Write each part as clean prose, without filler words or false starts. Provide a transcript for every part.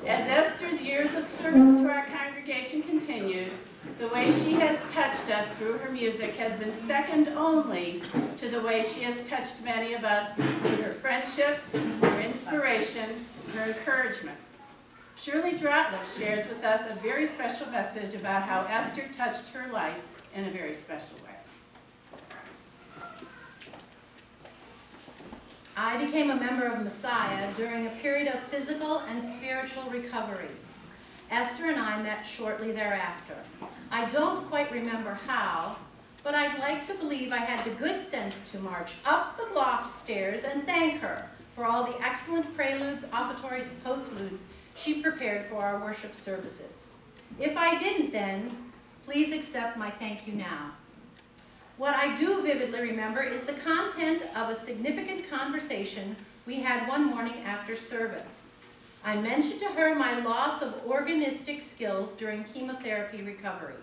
As Esther's years of service to our congregation continued, the way she has touched us through her music has been second only to the way she has touched many of us through her friendship, her inspiration, her encouragement. Shirley Drotliff shares with us a very special message about how Esther touched her life in a very special way. I became a member of Messiah during a period of physical and spiritual recovery. Esther and I met shortly thereafter. I don't quite remember how, but I'd like to believe I had the good sense to march up the loft stairs and thank her for all the excellent preludes, offertories, postludes she prepared for our worship services. If I didn't then, please accept my thank you now. What I do vividly remember is the content of a significant conversation we had one morning after service. I mentioned to her my loss of organistic skills during chemotherapy recovery.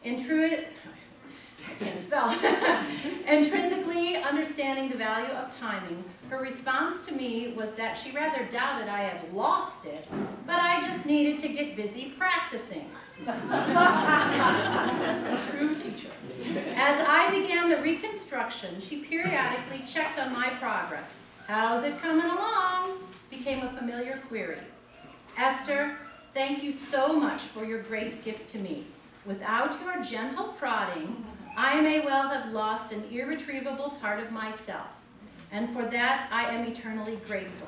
Intrinsically understanding the value of timing, her response to me was that she rather doubted I had lost it, but I just needed to get busy practicing. True teacher. As I began the reconstruction, she periodically checked on my progress. How's it coming along? Became a familiar query. Esther, thank you so much for your great gift to me. Without your gentle prodding, I may well have lost an irretrievable part of myself, and for that I am eternally grateful.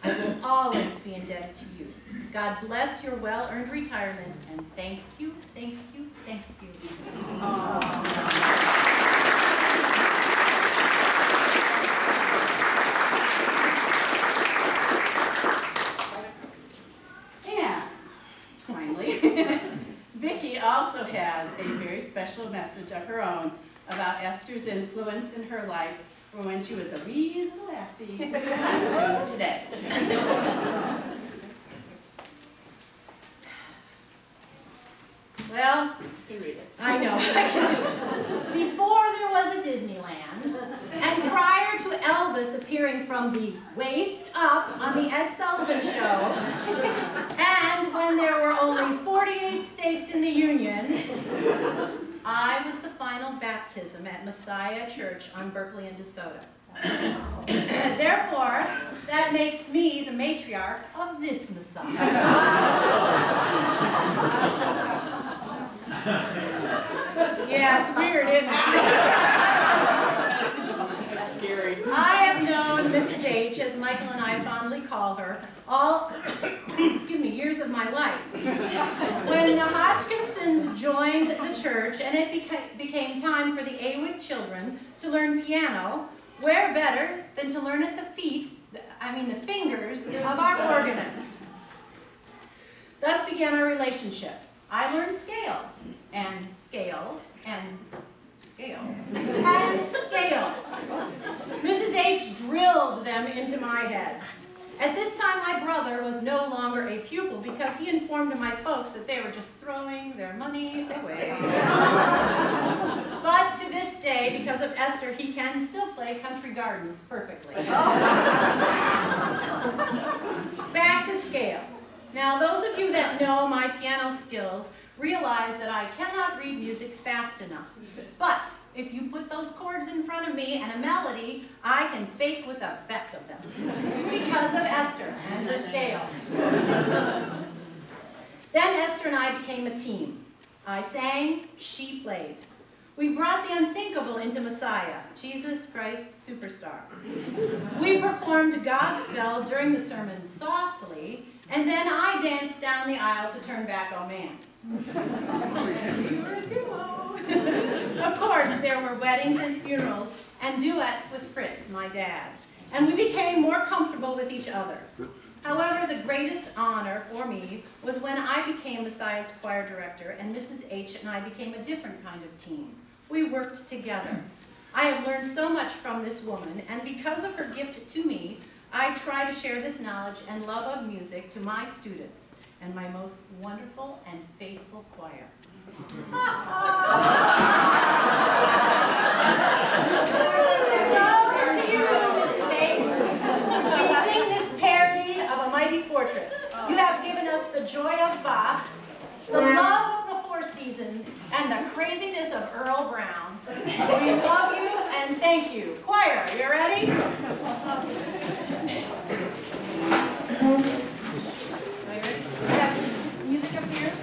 I will always be indebted to you. God bless your well-earned retirement, and thank you, thank you, thank you. And, finally, Vicki also has a very special message of her own about Esther's influence in her life from when she was a wee little lassie to today. Well, You can read it. I know, I can do this. Before there was a Disneyland, and prior to Elvis appearing from the waist up on the Ed Sullivan Show, and when there were only 48 states in the Union, I was the final baptism at Messiah Church on Berkeley and DeSoto. Therefore, that makes me the matriarch of this Messiah. Yeah, it's weird, isn't it? That's scary. I have known Mrs. H, as Michael and I fondly call her, all years of my life. When the Hodgkinsons joined the church and it became time for the Awick children to learn piano, where better than to learn at the fingers of our organist. Thus began our relationship. I learned scales, and scales, and scales, and scales. Mrs. H drilled them into my head. At this time, my brother was no longer a pupil because he informed my folks that they were just throwing their money away. But to this day, because of Esther, he can still play Country Gardens perfectly. Back to scales. Now, those of you that know my piano skills realize that I cannot read music fast enough. But if you put those chords in front of me and a melody, I can fake with the best of them. Because of Esther and her scales. Then Esther and I became a team. I sang, she played. We brought the unthinkable into Messiah, Jesus Christ Superstar. We performed Godspell during the sermon softly, and then I danced down the aisle to Turn Back, Oh Man. We were a duo. Of course, there were weddings and funerals and duets with Fritz, my dad, and we became more comfortable with each other. However, the greatest honor for me was when I became Messiah's choir director and Mrs. H and I became a different kind of team. We worked together. I have learned so much from this woman, and because of her gift to me, I try to share this knowledge and love of music to my students and my most wonderful and faithful choir. So, to you, Mrs. H. you. Choir, you ready? We have music up here.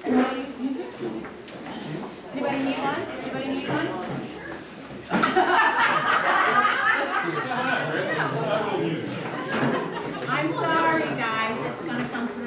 Everybody's music? Anybody need one? Anybody need one? I'm sorry, guys. It's going to come through.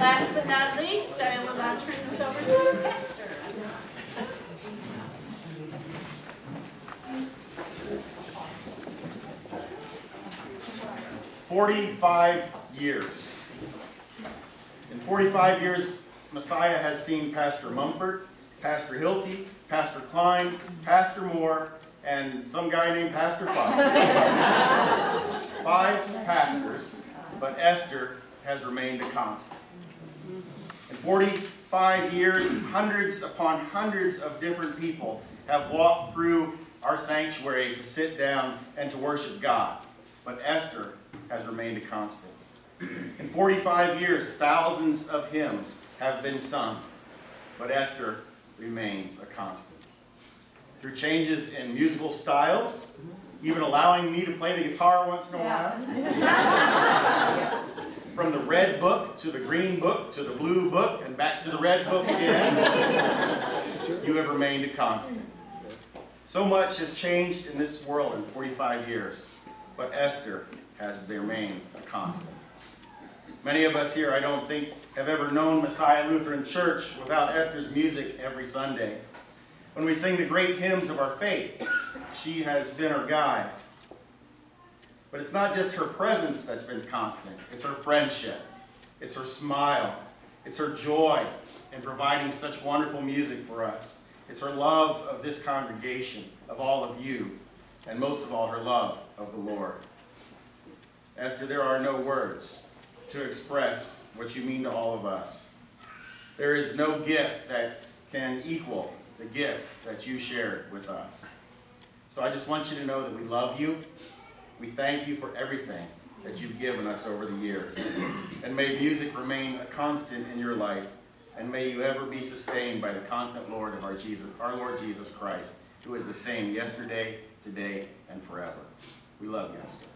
Last but not least, I will now turn this over to Esther. 45 years. In 45 years, Messiah has seen Pastor Mumford, Pastor Hilty, Pastor Klein, Pastor Moore, and some guy named Pastor Fox. 5 pastors, but Esther has remained a constant. In 45 years, hundreds upon hundreds of different people have walked through our sanctuary to sit down and to worship God, but Esther has remained a constant. In 45 years, thousands of hymns have been sung, but Esther remains a constant. Through changes in musical styles, even allowing me to play the guitar once in a while, from the red book to the green book to the blue book and back to the red book again, you have remained a constant. So much has changed in this world in 45 years, but Esther has remained a constant. Many of us here, I don't think, have ever known Messiah Lutheran Church without Esther's music every Sunday. When we sing the great hymns of our faith, she has been our guide. But it's not just her presence that's been constant. It's her friendship. It's her smile. It's her joy in providing such wonderful music for us. It's her love of this congregation, of all of you, and most of all, her love of the Lord. Esther, there are no words to express what you mean to all of us. There is no gift that can equal the gift that you shared with us. So I just want you to know that we love you. We thank you for everything that you've given us over the years. And may music remain a constant in your life. And may you ever be sustained by the constant Lord of our Lord Jesus Christ, who is the same yesterday, today, and forever. We love you, Esther.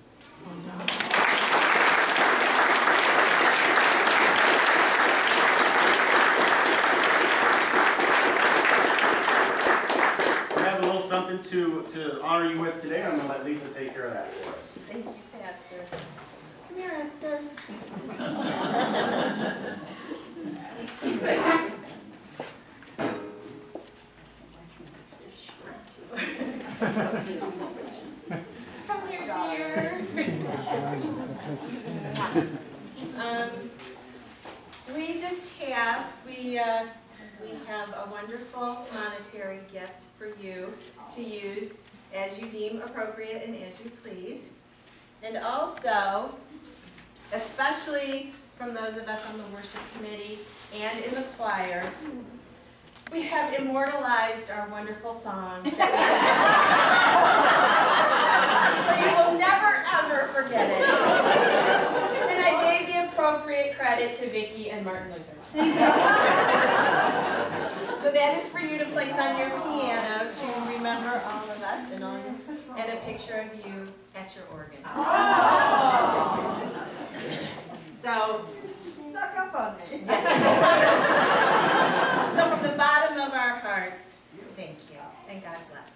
We have a little something something to honor you with today. I'm going to let Lisa take care of that for us. Thank you, Pastor. Come here, Esther. Come here, dear. We have a wonderful monetary gift for you to use as you deem appropriate and as you please. And also, especially from those of us on the worship committee and in the choir, we have immortalized our wonderful song. So you will never, ever forget it. And I gave the appropriate credit to Vicki and Martin Luther. So that is for you to place on your piano to remember all of us and a picture of you at your organ. Oh. So, snuck up on me. So from the bottom of our hearts, thank you, and God bless.